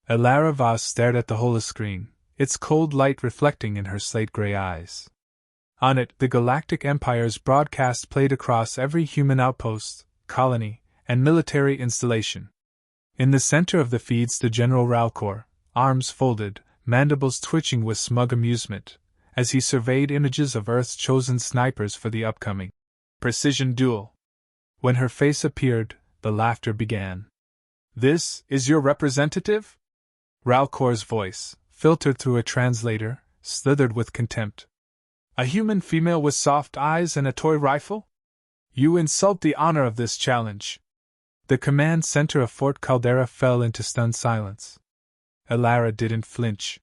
Elara Vaz stared at the holoscreen, its cold light reflecting in her slate-gray eyes. On it, the Galactic Empire's broadcast played across every human outpost, colony, and military installation. In the center of the feed stood General Ralcor, arms folded, mandibles twitching with smug amusement, as he surveyed images of Earth's chosen snipers for the upcoming precision duel. When her face appeared, the laughter began. "This is your representative?" Ralcor's voice, filtered through a translator, slithered with contempt. "A human female with soft eyes and a toy rifle? You insult the honor of this challenge." The command center of Fort Caldera fell into stunned silence. Elara didn't flinch.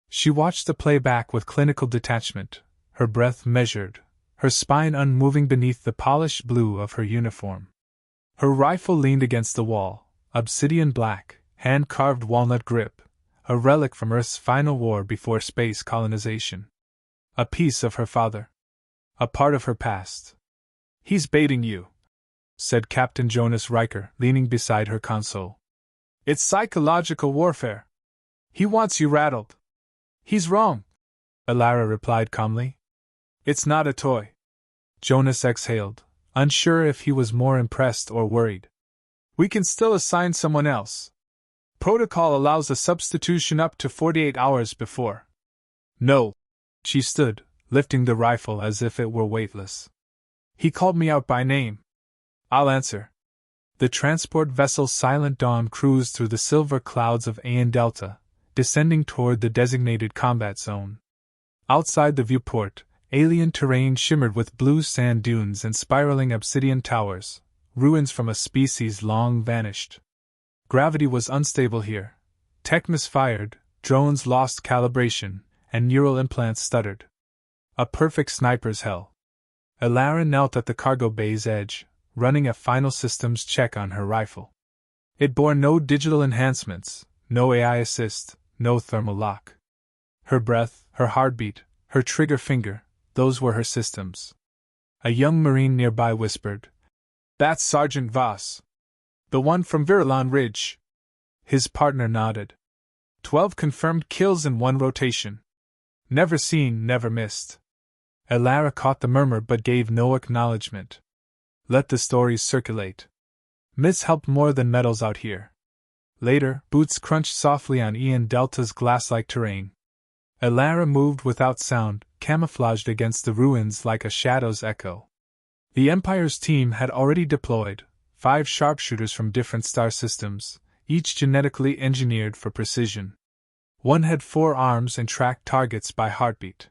She watched the playback with clinical detachment, her breath measured, her spine unmoving beneath the polished blue of her uniform. Her rifle leaned against the wall, obsidian black, hand-carved walnut grip, a relic from Earth's final war before space colonization. A piece of her father. A part of her past. "He's baiting you," said Captain Jonas Riker, leaning beside her console. "It's psychological warfare. He wants you rattled." "He's wrong," Elara replied calmly. "It's not a toy." Jonas exhaled, unsure if he was more impressed or worried. "We can still assign someone else. Protocol allows a substitution up to 48 hours before." "No." She stood, lifting the rifle as if it were weightless. "He called me out by name. I'll answer." The transport vessel's silent dawn cruised through the silver clouds of Aeon Delta, descending toward the designated combat zone. Outside the viewport, alien terrain shimmered with blue sand dunes and spiraling obsidian towers, ruins from a species long vanished. Gravity was unstable here. Tech misfired, drones lost calibration, and neural implants stuttered. A perfect sniper's hell. Elara knelt at the cargo bay's edge, running a final systems check on her rifle. It bore no digital enhancements, no AI assist, no thermal lock. Her breath, her heartbeat, her trigger finger, those were her systems. A young Marine nearby whispered, "That's Sergeant Voss. The one from Virilon Ridge." His partner nodded. 12 confirmed kills in one rotation. Never seen, never missed. Elara caught the murmur but gave no acknowledgement. Let the stories circulate. Myths help more than medals out here. Later, boots crunched softly on Aeon Delta's glass-like terrain. Elara moved without sound, camouflaged against the ruins like a shadow's echo. The Empire's team had already deployed, 5 sharpshooters from different star systems, each genetically engineered for precision. One had 4 arms and tracked targets by heartbeat.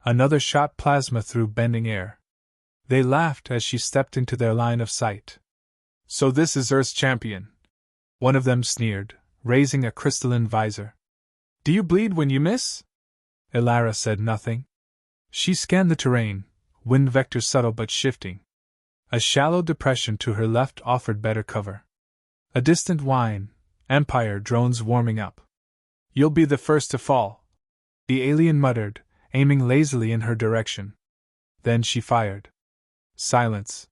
Another shot plasma through bending air. They laughed as she stepped into their line of sight. "So this is Earth's champion," one of them sneered, raising a crystalline visor. "Do you bleed when you miss?" Elara said nothing. She scanned the terrain, wind vectors subtle but shifting. A shallow depression to her left offered better cover. A distant whine, Empire drones warming up. "You'll be the first to fall," the alien muttered, aiming lazily in her direction. Then she fired. Silence.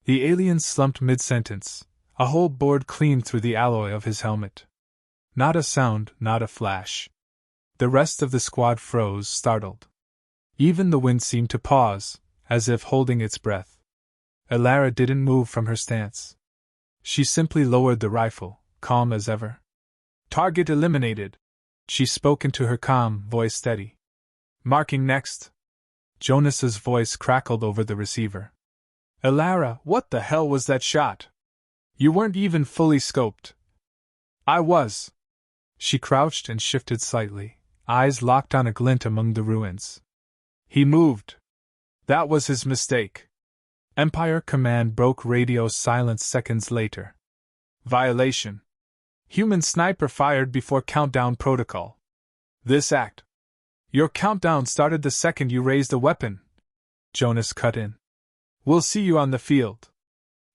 The alien slumped mid-sentence, a hole bored clean through the alloy of his helmet. Not a sound, not a flash. The rest of the squad froze, startled. Even the wind seemed to pause, as if holding its breath. Elara didn't move from her stance. She simply lowered the rifle, calm as ever. "Target eliminated," she spoke into her calm, voice steady. "Marking next." Jonas's voice crackled over the receiver. "Elara, what the hell was that shot? You weren't even fully scoped." "I was." She crouched and shifted slightly, eyes locked on a glint among the ruins. "He moved. That was his mistake." Empire Command broke radio silence seconds later. "Violation. Human sniper fired before countdown protocol. This act. Your countdown started the second you raised a weapon," Jonas cut in. "We'll see you on the field."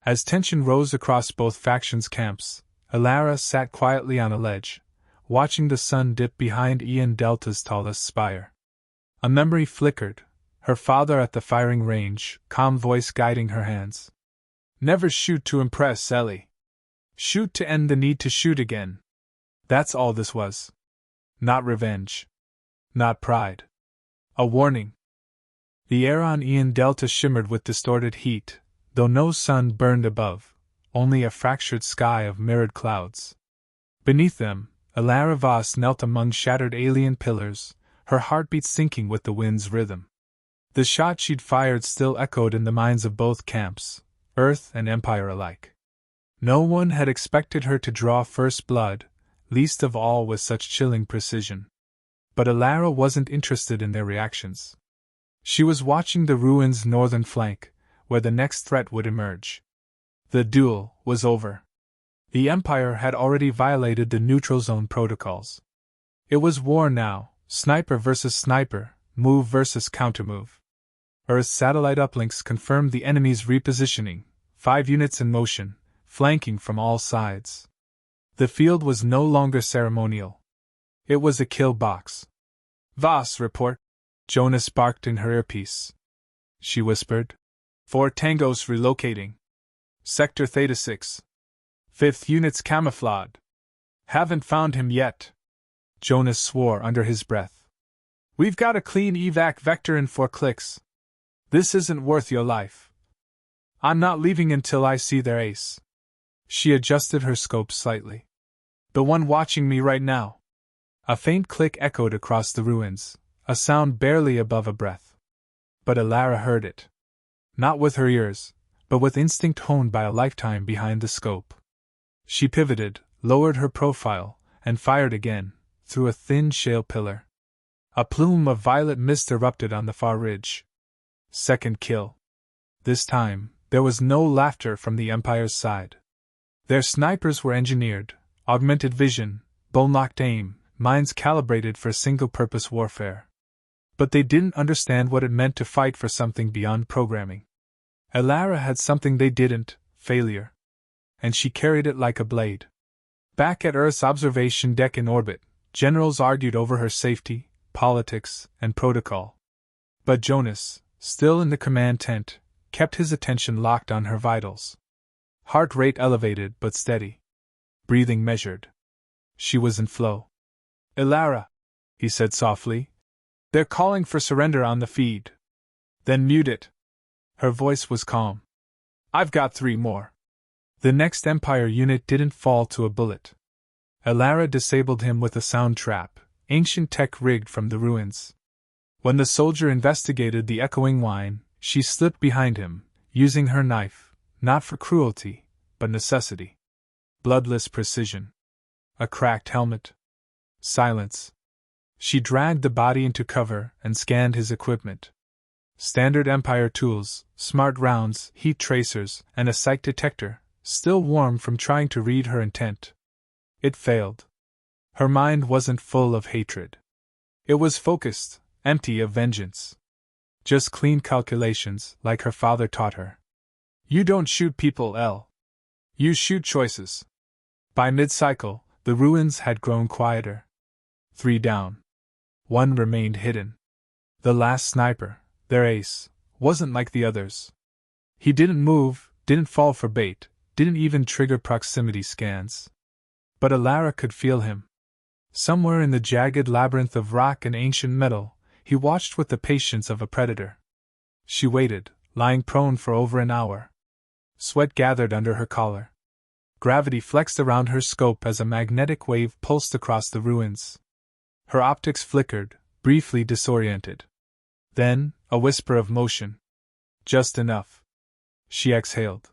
As tension rose across both factions' camps, Elara sat quietly on a ledge, watching the sun dip behind Aeon Delta's tallest spire. A memory flickered, her father at the firing range, calm voice guiding her hands. "Never shoot to impress, Ellie. Shoot to end the need to shoot again." That's all this was. Not revenge. Not pride. A warning. The air on Ian Delta shimmered with distorted heat, though no sun burned above, only a fractured sky of mirrored clouds. Beneath them, Alara Voss knelt among shattered alien pillars, her heartbeat sinking with the wind's rhythm. The shot she'd fired still echoed in the minds of both camps, Earth and Empire alike. No one had expected her to draw first blood, least of all with such chilling precision. But Alara wasn't interested in their reactions. She was watching the ruins' northern flank, where the next threat would emerge. The duel was over. The Empire had already violated the neutral zone protocols. It was war now, sniper versus sniper, move versus countermove. Earth's satellite uplinks confirmed the enemy's repositioning, 5 units in motion, flanking from all sides. The field was no longer ceremonial. It was a kill box. Voss, report, Jonas barked in her earpiece. She whispered. 4 tangos relocating. Sector Theta 6. 5th unit's camouflaged. Haven't found him yet. Jonas swore under his breath. We've got a clean evac vector in 4 clicks. This isn't worth your life. I'm not leaving until I see their ace. She adjusted her scope slightly. The one watching me right now. A faint click echoed across the ruins, a sound barely above a breath. But Alara heard it. Not with her ears, but with instinct honed by a lifetime behind the scope. She pivoted, lowered her profile, and fired again, through a thin shale pillar. A plume of violet mist erupted on the far ridge. Second kill. This time, there was no laughter from the Empire's side. Their snipers were engineered, augmented vision, bone-locked aim, minds calibrated for single-purpose warfare. But they didn't understand what it meant to fight for something beyond programming. Alara had something they didn't, failure. And she carried it like a blade. Back at Earth's observation deck in orbit, generals argued over her safety, politics, and protocol. But Jonas, still in the command tent, kept his attention locked on her vitals. Heart rate elevated but steady. Breathing measured. She was in flow. Alara, he said softly. They're calling for surrender on the feed. Then mute it. Her voice was calm. I've got 3 more. The next Empire unit didn't fall to a bullet. Alara disabled him with a sound trap, ancient tech rigged from the ruins. When the soldier investigated the echoing whine, she slipped behind him, using her knife, not for cruelty, but necessity. Bloodless precision. A cracked helmet. Silence. She dragged the body into cover and scanned his equipment. Standard Empire tools, smart rounds, heat tracers, and a psych detector, still warm from trying to read her intent. It failed. Her mind wasn't full of hatred. It was focused, empty of vengeance. Just clean calculations, like her father taught her. You don't shoot people, Elle. You shoot choices. By mid-cycle, the ruins had grown quieter. 3 down. 1 remained hidden. The last sniper, their ace, wasn't like the others. He didn't move, didn't fall for bait, didn't even trigger proximity scans. But Alara could feel him. Somewhere in the jagged labyrinth of rock and ancient metal, he watched with the patience of a predator. She waited, lying prone for over an hour. Sweat gathered under her collar. Gravity flexed around her scope as a magnetic wave pulsed across the ruins. Her optics flickered, briefly disoriented. Then, a whisper of motion. Just enough. She exhaled.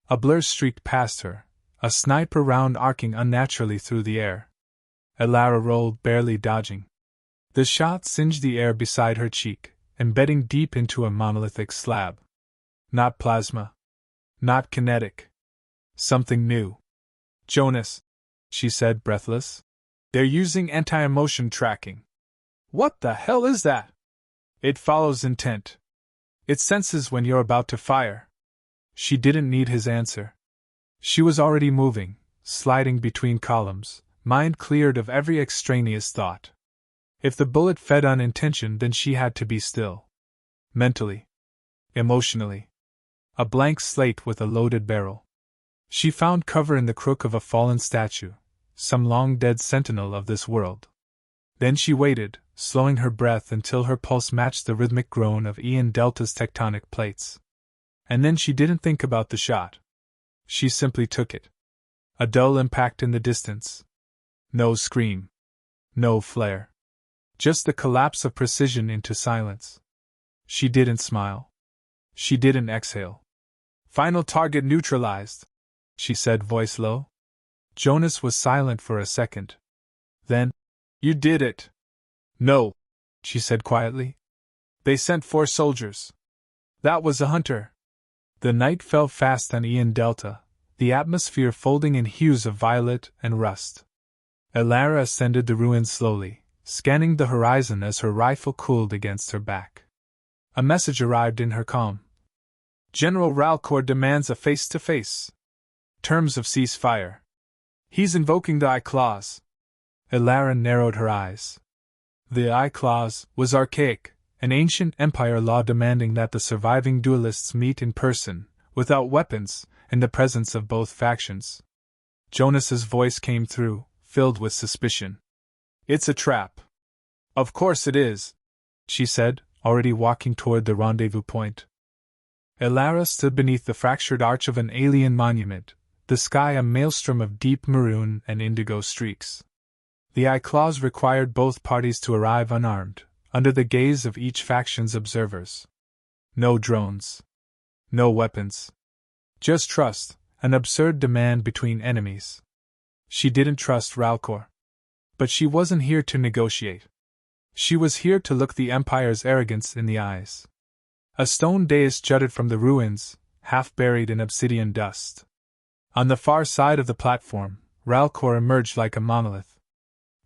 A blur streaked past her, a sniper round arcing unnaturally through the air. Alara rolled, barely dodging. The shot singed the air beside her cheek, embedding deep into a monolithic slab. Not plasma. Not kinetic. Something new. Jonas, she said, breathless. They're using anti-emotion tracking. What the hell is that? It follows intent. It senses when you're about to fire. She didn't need his answer. She was already moving, sliding between columns, mind cleared of every extraneous thought. If the bullet fed on intention, then she had to be still. Mentally. Emotionally. A blank slate with a loaded barrel. She found cover in the crook of a fallen statue, some long-dead sentinel of this world. Then she waited, slowing her breath until her pulse matched the rhythmic groan of Ian Delta's tectonic plates. And then she didn't think about the shot. She simply took it. A dull impact in the distance. No scream. No flare. Just the collapse of precision into silence. She didn't smile. She didn't exhale. Final target neutralized, she said, voice low. Jonas was silent for a second. Then, you did it. No, she said quietly. They sent 4 soldiers. That was a hunter. The night fell fast on Ian Delta, the atmosphere folding in hues of violet and rust. Elara ascended the ruins slowly, scanning the horizon as her rifle cooled against her back. A message arrived in her comm. General Ralcor demands a face-to-face. Terms of ceasefire. He's invoking the I clause. Elara narrowed her eyes. The I clause was archaic, an ancient empire law demanding that the surviving duelists meet in person, without weapons, in the presence of both factions. Jonas's voice came through, filled with suspicion. It's a trap. Of course it is, she said, already walking toward the rendezvous point. Elara stood beneath the fractured arch of an alien monument, the sky a maelstrom of deep maroon and indigo streaks. The I clause required both parties to arrive unarmed, under the gaze of each faction's observers. No drones. No weapons. Just trust, an absurd demand between enemies. She didn't trust Ralcor. But she wasn't here to negotiate. She was here to look the Empire's arrogance in the eyes. A stone dais jutted from the ruins, half buried in obsidian dust. On the far side of the platform, Ralcor emerged like a monolith.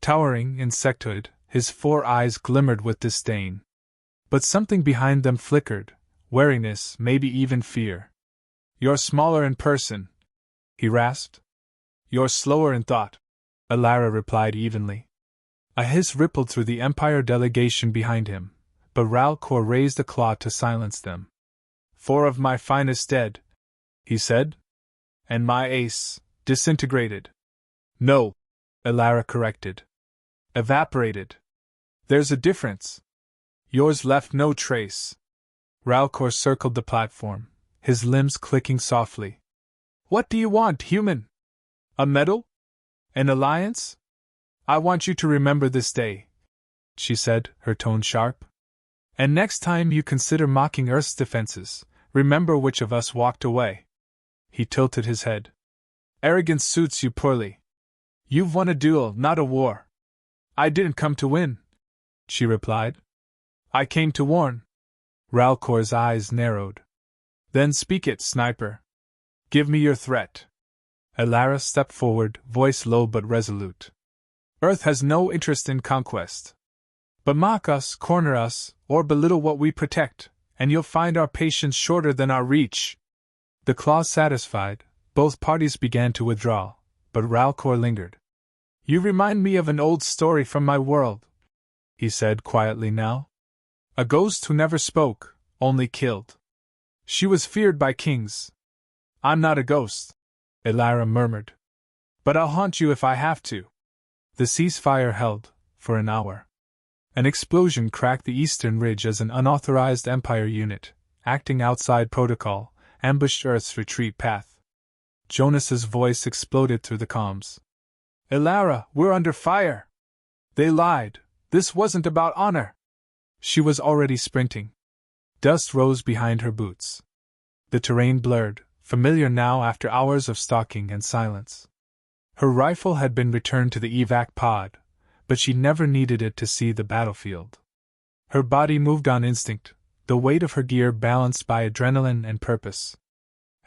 Towering insectoid, his 4 eyes glimmered with disdain. But something behind them flickered, wariness, maybe even fear. You're smaller in person, he rasped. You're slower in thought, Elara replied evenly. A hiss rippled through the Empire delegation behind him, but Ralcor raised a claw to silence them. 4 of my finest dead, he said. And my ace, disintegrated. No, Elara corrected. Evaporated. There's a difference. Yours left no trace. Ralcor circled the platform, his limbs clicking softly. What do you want, human? A medal? An alliance? I want you to remember this day, she said, her tone sharp. And next time you consider mocking Earth's defenses, remember which of us walked away. He tilted his head. Arrogance suits you poorly. You've won a duel, not a war. I didn't come to win, she replied. I came to warn. Ralcor's eyes narrowed. Then speak it, sniper. Give me your threat. Elara stepped forward, voice low but resolute. Earth has no interest in conquest. But mock us, corner us, or belittle what we protect, and you'll find our patience shorter than our reach. The clause satisfied, both parties began to withdraw, but Ralcor lingered. You remind me of an old story from my world, he said quietly now. A ghost who never spoke, only killed. She was feared by kings. I'm not a ghost, Elara murmured. But I'll haunt you if I have to. The ceasefire held, for an hour. An explosion cracked the eastern ridge as an unauthorized Empire unit, acting outside protocol, ambushed Earth's retreat path. Jonas's voice exploded through the comms. Elara, we're under fire! They lied. This wasn't about honor. She was already sprinting. Dust rose behind her boots. The terrain blurred, familiar now after hours of stalking and silence. Her rifle had been returned to the evac pod, but she never needed it to see the battlefield. Her body moved on instinct, the weight of her gear balanced by adrenaline and purpose.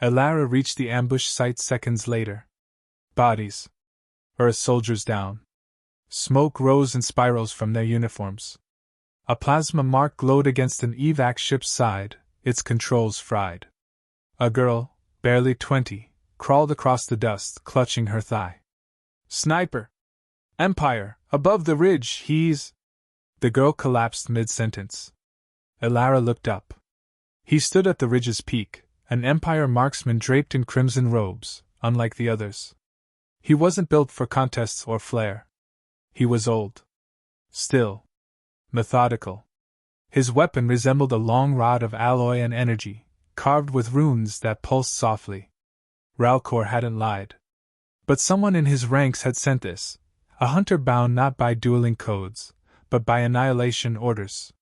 Elara reached the ambush site seconds later. Bodies. Earth soldiers down. Smoke rose in spirals from their uniforms. A plasma mark glowed against an evac ship's side, its controls fried. A girl, barely 20, crawled across the dust, clutching her thigh. Sniper! Empire, above the ridge, he's… The girl collapsed mid-sentence. Elara looked up. He stood at the ridge's peak, an Empire marksman draped in crimson robes, unlike the others. He wasn't built for contests or flair. He was old. Still. Methodical. His weapon resembled a long rod of alloy and energy, carved with runes that pulsed softly. Ralcor hadn't lied. But someone in his ranks had sent this, a hunter bound not by dueling codes, but by annihilation orders.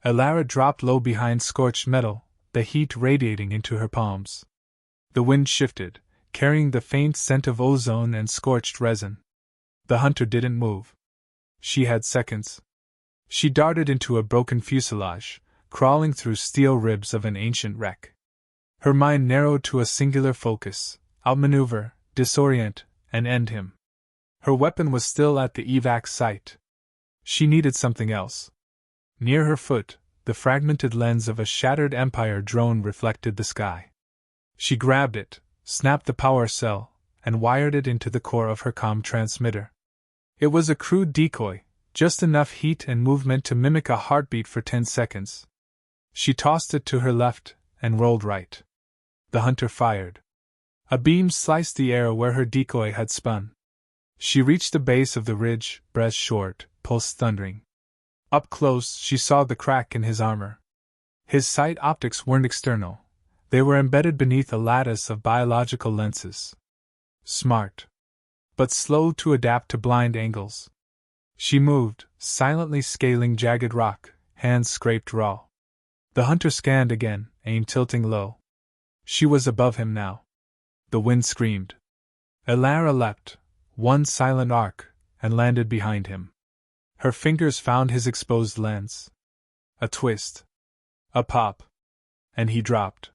Elara dropped low behind scorched metal, the heat radiating into her palms. The wind shifted, carrying the faint scent of ozone and scorched resin. The hunter didn't move. She had seconds. She darted into a broken fuselage, crawling through steel ribs of an ancient wreck. Her mind narrowed to a singular focus: outmaneuver, disorient, and end him. Her weapon was still at the evac site. She needed something else. Near her foot, the fragmented lens of a shattered Empire drone reflected the sky. She grabbed it, snapped the power cell, and wired it into the core of her comm transmitter. It was a crude decoy, just enough heat and movement to mimic a heartbeat for 10 seconds. She tossed it to her left and rolled right. The hunter fired. A beam sliced the air where her decoy had spun. She reached the base of the ridge, breath short, pulse thundering. Up close, she saw the crack in his armor. His sight optics weren't external. They were embedded beneath a lattice of biological lenses. Smart. But slow to adapt to blind angles. She moved, silently scaling jagged rock, hands scraped raw. The hunter scanned again, aim tilting low. She was above him now. The wind screamed. Elara leapt, one silent arc, and landed behind him. Her fingers found his exposed lens. A twist. A pop. And he dropped.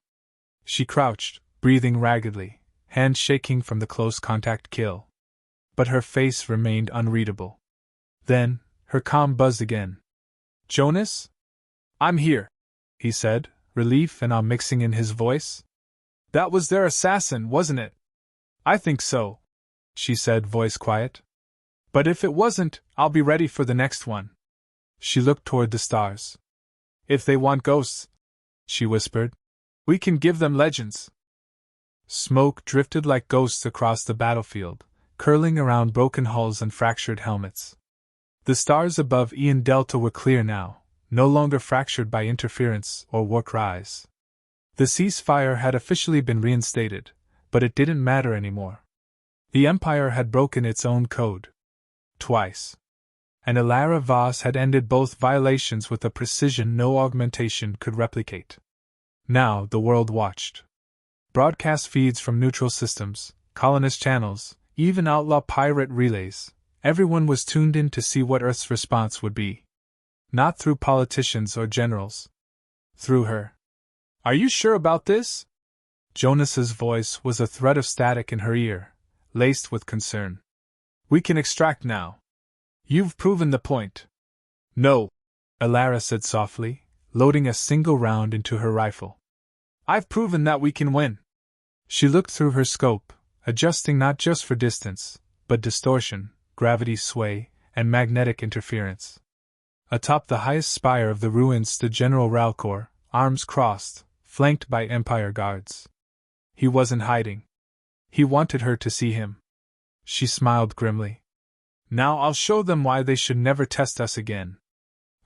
She crouched, breathing raggedly, hands shaking from the close contact kill. But her face remained unreadable. Then, her comm buzzed again. "Jonas? I'm here," he said, relief and awe mixing in his voice. "That was their assassin, wasn't it?" "I think so," she said, voice quiet. "But if it wasn't, I'll be ready for the next one." She looked toward the stars. "If they want ghosts," she whispered, "we can give them legends." Smoke drifted like ghosts across the battlefield, curling around broken hulls and fractured helmets. The stars above Ian Delta were clear now, no longer fractured by interference or war cries. The ceasefire had officially been reinstated, but it didn't matter anymore. The Empire had broken its own code. Twice. And Elara Vos had ended both violations with a precision no augmentation could replicate. Now the world watched. Broadcast feeds from neutral systems, colonist channels, even outlaw pirate relays. Everyone was tuned in to see what Earth's response would be. Not through politicians or generals. Through her. "Are you sure about this?" Jonas's voice was a thread of static in her ear, laced with concern. "We can extract now. You've proven the point." "No," Elara said softly, loading a single round into her rifle. "I've proven that we can win." She looked through her scope, adjusting not just for distance, but distortion, gravity sway, and magnetic interference. Atop the highest spire of the ruins stood General Ralcor, arms crossed, flanked by Empire guards. He wasn't hiding. He wanted her to see him. She smiled grimly. "Now I'll show them why they should never test us again."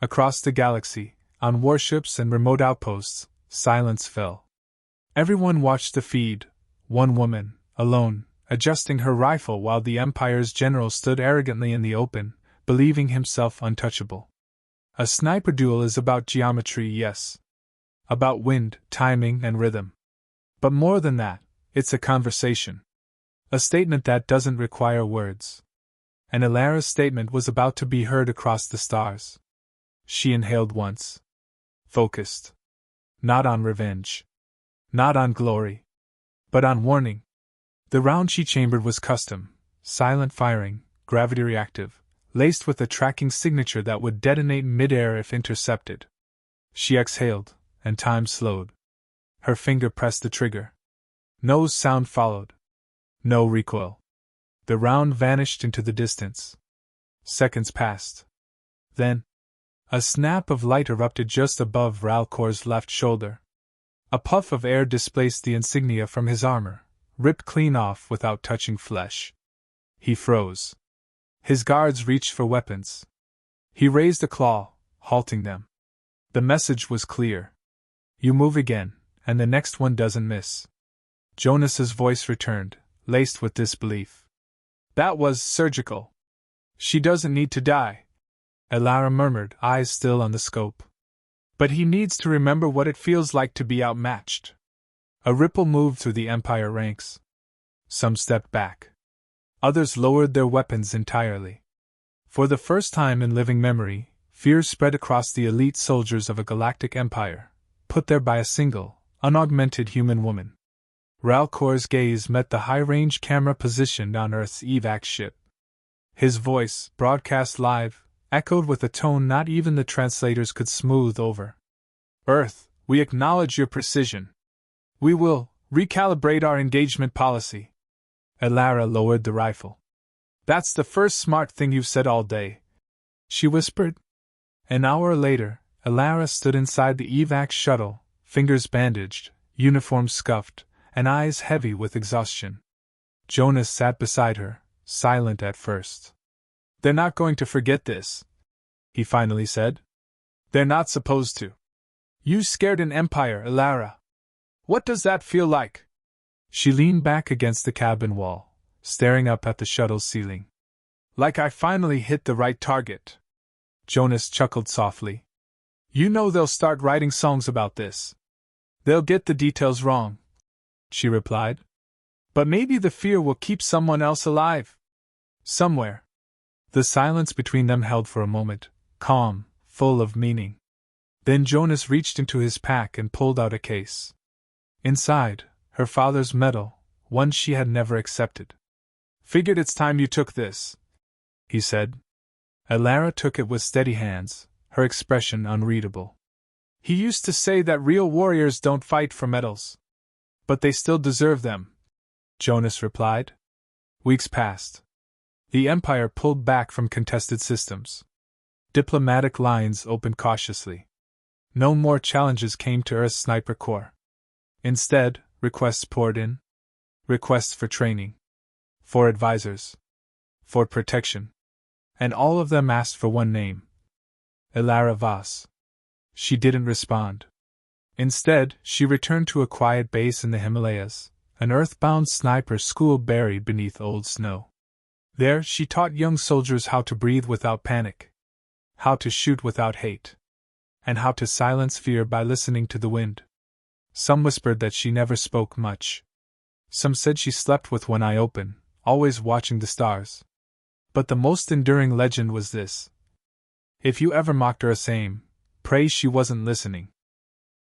Across the galaxy, on warships and remote outposts, silence fell. Everyone watched the feed, one woman, alone, adjusting her rifle while the Empire's general stood arrogantly in the open, believing himself untouchable. A sniper duel is about geometry, yes. About wind, timing, and rhythm. But more than that, it's a conversation. A statement that doesn't require words. And Elara's statement was about to be heard across the stars. She inhaled once. Focused. Not on revenge. Not on glory. But on warning. The round she chambered was custom, silent firing, gravity reactive, laced with a tracking signature that would detonate midair if intercepted. She exhaled, and time slowed. Her finger pressed the trigger. No sound followed. No recoil. The round vanished into the distance. Seconds passed. Then, a snap of light erupted just above Ralcor's left shoulder. A puff of air displaced the insignia from his armor, ripped clean off without touching flesh. He froze. His guards reached for weapons. He raised a claw, halting them. The message was clear. You move again, and the next one doesn't miss. Jonas's voice returned, laced with disbelief. That was surgical. She doesn't need to die, Elara murmured, eyes still on the scope. But he needs to remember what it feels like to be outmatched. A ripple moved through the Empire ranks. Some stepped back. Others lowered their weapons entirely. For the first time in living memory, fear spread across the elite soldiers of a galactic empire, put there by a single, unaugmented human woman. Ralcor's gaze met the high-range camera positioned on Earth's evac ship. His voice, broadcast live, echoed with a tone not even the translators could smooth over. Earth, we acknowledge your precision. We will recalibrate our engagement policy. Elara lowered the rifle. That's the first smart thing you've said all day, she whispered. An hour later, Elara stood inside the evac shuttle, fingers bandaged, uniform scuffed, and eyes heavy with exhaustion. Jonas sat beside her, silent at first. They're not going to forget this, he finally said. They're not supposed to. You scared an empire, Elara. What does that feel like? She leaned back against the cabin wall, staring up at the shuttle's ceiling. Like I finally hit the right target. Jonas chuckled softly. You know they'll start writing songs about this. They'll get the details wrong, she replied. But maybe the fear will keep someone else alive. Somewhere. The silence between them held for a moment, calm, full of meaning. Then Jonas reached into his pack and pulled out a case. Inside, her father's medal, one she had never accepted. Figured it's time you took this, he said. Elara took it with steady hands, her expression unreadable. He used to say that real warriors don't fight for medals. But they still deserve them, Jonas replied. Weeks passed. The Empire pulled back from contested systems. Diplomatic lines opened cautiously. No more challenges came to Earth's Sniper Corps. Instead, requests poured in. Requests for training. For advisors. For protection. And all of them asked for one name. Elara Vos. She didn't respond. Instead, she returned to a quiet base in the Himalayas, an earthbound sniper school buried beneath old snow. There, she taught young soldiers how to breathe without panic, how to shoot without hate, and how to silence fear by listening to the wind. Some whispered that she never spoke much. Some said she slept with one eye open, always watching the stars. But the most enduring legend was this. If you ever mocked her a same, pray she wasn't listening.